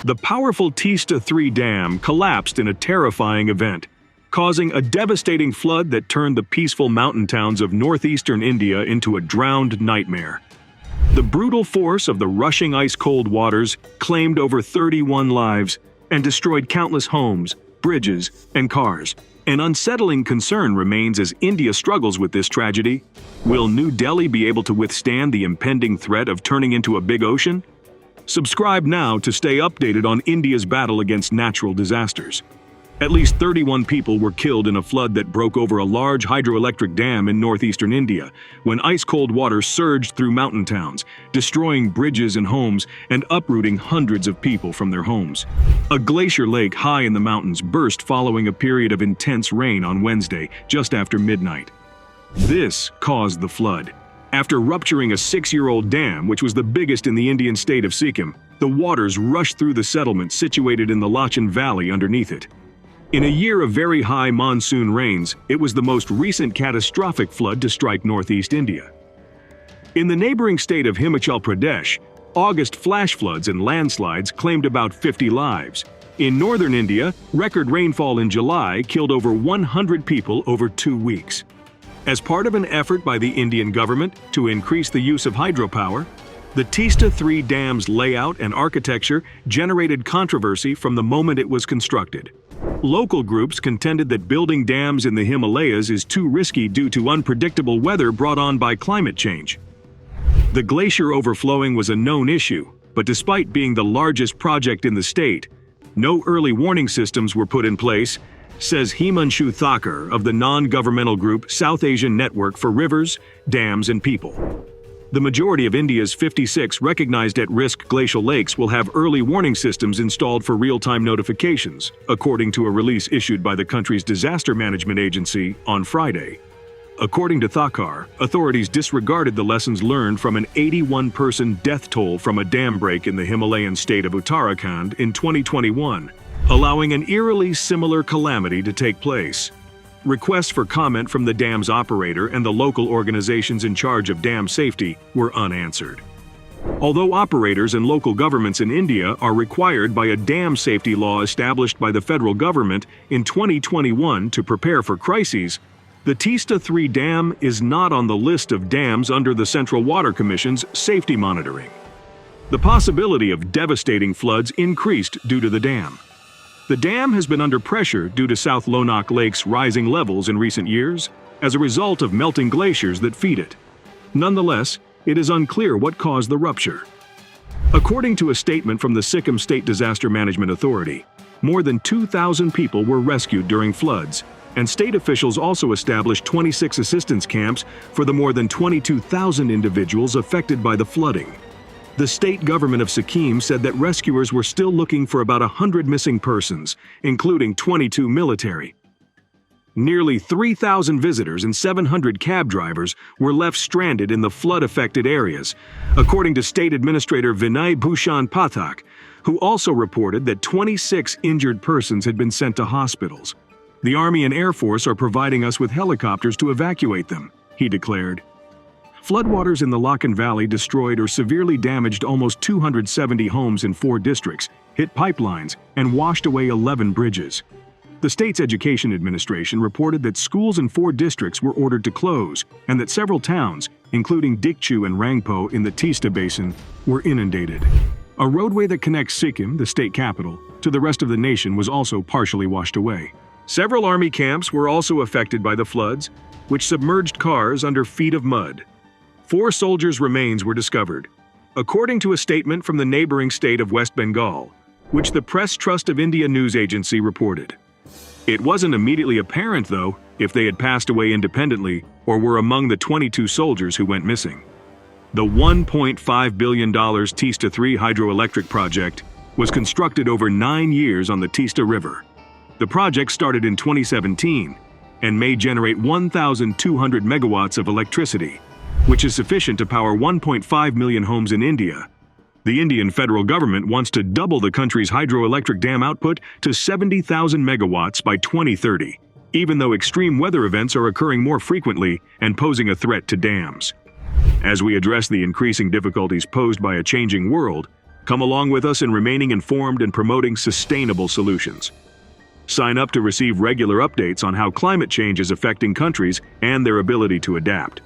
The powerful Teesta 3 dam collapsed in a terrifying event, causing a devastating flood that turned the peaceful mountain towns of northeastern India into a drowned nightmare. The brutal force of the rushing ice-cold waters claimed over 31 lives and destroyed countless homes, bridges, and cars. An unsettling concern remains as India struggles with this tragedy. Will New Delhi be able to withstand the impending threat of turning into a big ocean? Subscribe now to stay updated on India's battle against natural disasters. At least 31 people were killed in a flood that broke over a large hydroelectric dam in northeastern India when ice-cold water surged through mountain towns, destroying bridges and homes and uprooting hundreds of people from their homes. A glacier lake high in the mountains burst following a period of intense rain on Wednesday, just after midnight. This caused the flood. After rupturing a 6-year-old dam, which was the biggest in the Indian state of Sikkim, the waters rushed through the settlement situated in the Lachin Valley underneath it. In a year of very high monsoon rains, it was the most recent catastrophic flood to strike northeast India. In the neighboring state of Himachal Pradesh, August flash floods and landslides claimed about 50 lives. In northern India, record rainfall in July killed over 100 people over 2 weeks. As part of an effort by the Indian government to increase the use of hydropower, the Teesta 3 dam's layout and architecture generated controversy from the moment it was constructed. Local groups contended that building dams in the Himalayas is too risky due to unpredictable weather brought on by climate change. The glacier overflowing was a known issue, but despite being the largest project in the state, no early warning systems were put in place, says Himanshu Thakur of the non-governmental group South Asian Network for Rivers, Dams and People. The majority of India's 56 recognized at-risk glacial lakes will have early warning systems installed for real-time notifications, according to a release issued by the country's disaster management agency on Friday. According to Thakur, authorities disregarded the lessons learned from an 81-person death toll from a dam break in the Himalayan state of Uttarakhand in 2021, allowing an eerily similar calamity to take place. Requests for comment from the dam's operator and the local organizations in charge of dam safety were unanswered. Although operators and local governments in India are required by a dam safety law established by the federal government in 2021 to prepare for crises, the Teesta 3 dam is not on the list of dams under the Central Water Commission's safety monitoring. The possibility of devastating floods increased due to the dam. The dam has been under pressure due to South Lonak Lake's rising levels in recent years as a result of melting glaciers that feed it. Nonetheless, it is unclear what caused the rupture. According to a statement from the Sikkim State Disaster Management Authority, more than 2,000 people were rescued during floods, and state officials also established 26 assistance camps for the more than 22,000 individuals affected by the flooding. The state government of Sikkim said that rescuers were still looking for about 100 missing persons, including 22 military. Nearly 3,000 visitors and 700 cab drivers were left stranded in the flood-affected areas, according to State Administrator Vinay Bhushan Pathak, who also reported that 26 injured persons had been sent to hospitals. The Army and Air Force are providing us with helicopters to evacuate them, he declared. Floodwaters in the Lachin Valley destroyed or severely damaged almost 270 homes in 4 districts, hit pipelines, and washed away 11 bridges. The state's education administration reported that schools in 4 districts were ordered to close, and that several towns, including Dikchu and Rangpo in the Teesta Basin, were inundated. A roadway that connects Sikkim, the state capital, to the rest of the nation was also partially washed away. Several army camps were also affected by the floods, which submerged cars under feet of mud. 4 soldiers' remains were discovered, according to a statement from the neighboring state of West Bengal, which the Press Trust of India news agency reported. It wasn't immediately apparent, though, if they had passed away independently or were among the 22 soldiers who went missing. The $1.5 billion Teesta 3 hydroelectric project was constructed over 9 years on the Teesta River. The project started in 2017 and may generate 1,200 megawatts of electricity, which is sufficient to power 1.5 million homes in India. The Indian federal government wants to double the country's hydroelectric dam output to 70,000 megawatts by 2030, even though extreme weather events are occurring more frequently and posing a threat to dams. As we address the increasing difficulties posed by a changing world, Come along with us in remaining informed and promoting sustainable solutions. Sign up to receive regular updates on how climate change is affecting countries and their ability to adapt.